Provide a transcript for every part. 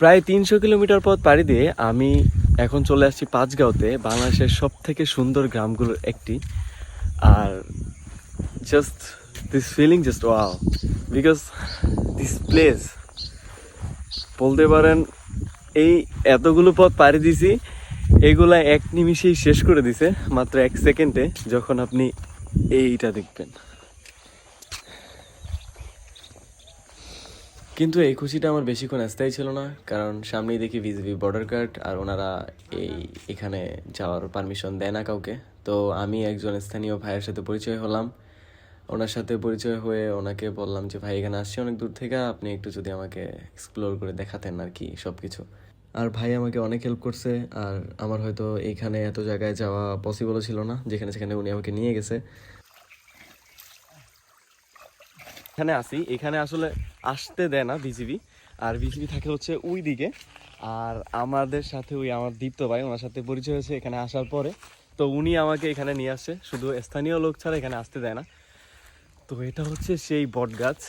প্রায় 300 কিলোমিটার পথ পাড়ি দিয়ে আমি এখন চলে আসছি পাঁচগাঁওতে, বাংলাদেশের সব থেকে সুন্দর গ্রামগুলোর একটি। আর just this feeling just wow, because this place বলতে পারেন এই এতগুলো পথ পাড়ি দিছি, এগুলা এক নিমিষেই শেষ করে দিছে, মাত্র 1 সেকেন্ডে, যখন আপনি এইটা দেখবেন। কিন্তু এই খুশিটা আমার বেশিক্ষণ স্থায়ী ছিল না, কারণ সামনেই দেখি বিজিবি বর্ডার গার্ড, আর ওনারা এখানে যাওয়ার পারমিশন দেয় না কাউকে। তো আমি একজন স্থানীয় ভাইয়ের সাথে পরিচয় হলাম। ওনার সাথে পরিচয় হয়ে ওনাকে বললাম যে ভাই, এখানে আসছি অনেক দূর থেকে, আপনি একটু যদি আমাকে এক্সপ্লোর করে দেখাতেন আর কি সব কিছু। আর ভাই আমাকে অনেক হেল্প করছে। আর আমার হয়তো এইখানে এত জায়গায় যাওয়া পসিবলও ছিল না, যেখানে সেখানে উনি আমাকে নিয়ে গেছে। এখানে আসি, এখানে আসলে আসতে দেয় না বিজিবি, আর বিজিবি থাকে হচ্ছে ওই দিকে। আর আমাদের সাথে ওই আমার দীপ্ত ভাই, ওনার সাথে পরিচয় হয়েছে এখানে আসার পরে। তো উনি আমাকে এখানে নিয়ে আসে, শুধু স্থানীয় লোক ছাড়া এখানে আসতে দেয় না। তো এটা হচ্ছে সেই বট গাছ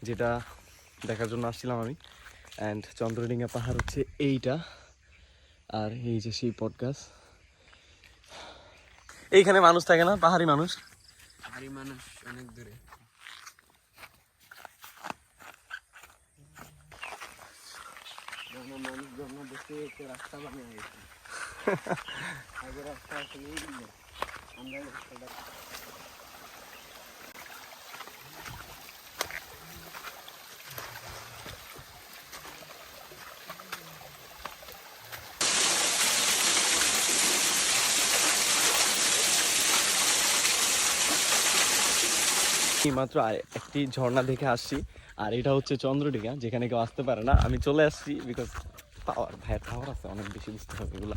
যেটা দেখার জন্য আসছিলাম আমি। অ্যান্ড চন্দ্রডিঙ্গা পাহাড় হচ্ছে এইটা, আর এই যে সেই বট গাছ। এইখানে মানুষ থাকে না, পাহাড়ি মানুষ অনেক দূরে। মানুষ জন্ম দেখে একটা রাস্তা বানিয়ে গেছে। আগে রাস্তা আসলে আমরা মাত্র একটি ঝর্ণা দেখে আসছি, আর এটা হচ্ছে চন্দ্রডিঙ্গা, যেখানে কেউ আসতে পারে না। আমি চলে আসছি বিকজ পাওয়ার, ভাইয়ের পাওয়ার আছে অনেক বেশি, বুঝতে হবে এগুলো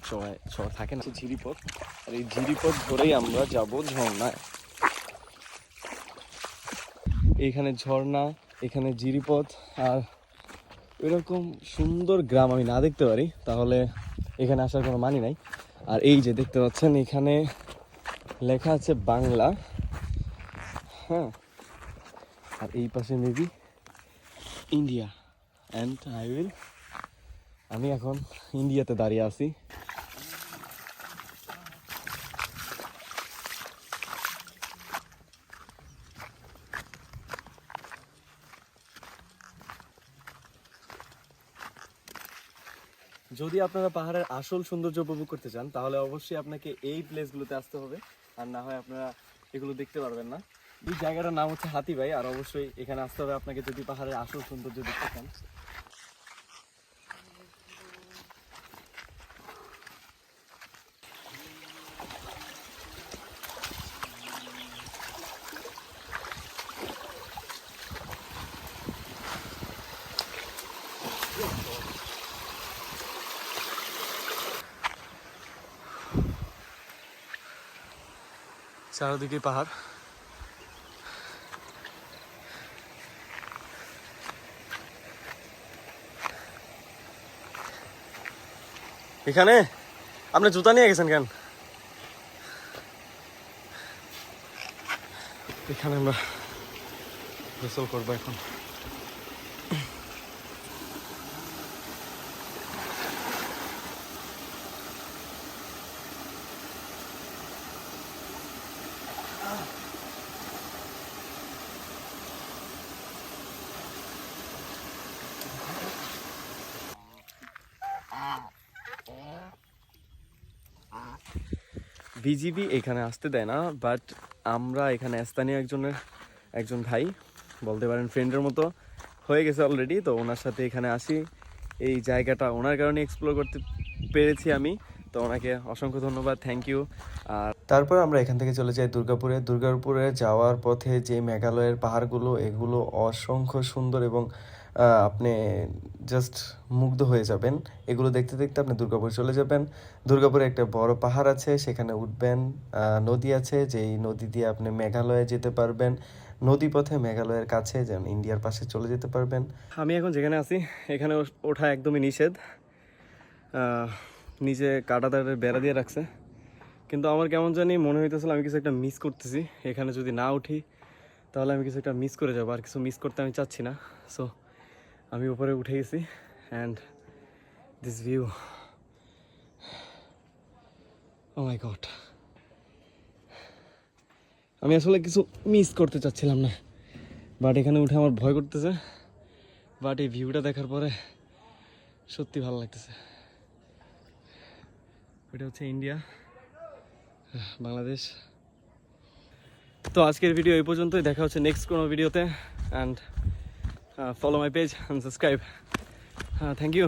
সবাই থাকে না। ঝিরিপথ, আর এই ঝিরিপথ ধরেই আমরা যাব ঝর্ণায়। এইখানে ঝর্ণা, এখানে ঝিরিপথ, আর এরকম সুন্দর গ্রাম আমি না দেখতে পারি তাহলে এখানে আসার কোনো মানে নাই। আর এই যে দেখতে পাচ্ছেন, এখানে লেখা আছে বাংলা, হ্যাঁ, আর এই পাশে মেবি ইন্ডিয়া। অ্যান্ড আমি এখন ইন্ডিয়াতে দাঁড়িয়ে আছি। যদি আপনারা পাহাড়ের আসল সৌন্দর্য উপভোগ করতে চান, তাহলে অবশ্যই আপনাকে এই প্লেসগুলোতে আসতে হবে, আর না হয় আপনারা এগুলো দেখতে পারবেন না। এই জায়গাটার নাম হচ্ছে হাতিবাই, আর অবশ্যই এখানে আসতে হবে আপনাকে যদি পাহাড়ের আসল সৌন্দর্য দেখতে চান। চারদিকে পাহাড়। এখানে আপনি জুতা নিয়ে গেছেন কেন? এখানে আমরা গোসল করবো এখন। বিজিবি এখানে আসতে দেয় না, বাট আমরা এখানে স্থানীয় একজন ভাই, বলতে পারেন ফ্রেন্ডের মতো হয়ে গেছে অলরেডি, তো ওনার সাথে এখানে আসি। এই জায়গাটা ওনার কারণে এক্সপ্লোর করতে পেরেছি আমি, তো ওনাকে অসংখ্য ধন্যবাদ, থ্যাংক ইউ। আর তারপর আমরা এখান থেকে চলে যাই দুর্গাপুরে যাওয়ার পথে যে মেঘালয়ের পাহাড়গুলো, এগুলো অসংখ্য সুন্দর, এবং আপনি জাস্ট মুগ্ধ হয়ে যাবেন। এগুলো দেখতে দেখতে আপনি দুর্গাপুর চলে যাবেন। দুর্গাপুরে একটা বড় পাহাড় আছে, সেখানে উঠবেন। নদী আছে, যেই নদী দিয়ে আপনি মেঘালয়ে যেতে পারবেন। নদী পথে মেঘালয়ের কাছে, যেমন ইন্ডিয়ার পাশে চলে যেতে পারবেন। আমি এখন যেখানে আছি এখানে ওঠা একদমই নিষেধ। নিচে কাঁটাতারের বেড়া দিয়ে রাখছে, কিন্তু আমার কেমন জানি মনে হইতেছিল আমি কিছু একটা মিস করতেছি। এখানে যদি না উঠি তাহলে আমি কিছু একটা মিস করে যাবো, আর কিছু মিস করতে আমি চাচ্ছি না। সো আমি উপরে উঠে গেছি and this view, oh my God. আমি আসলে কিছু মিস করতে চাচ্ছিলাম না, বাট এখানে উঠে আমার ভয় করতেছে, বাট এই ভিউটা দেখার পরে সত্যি ভালো লাগতেছে। এটা হচ্ছে ইন্ডিয়া, বাংলাদেশ। তো আজকের ভিডিও এই পর্যন্তই, দেখা হচ্ছে নেক্সট কোনো ভিডিওতে। And follow my page and subscribe. Thank you.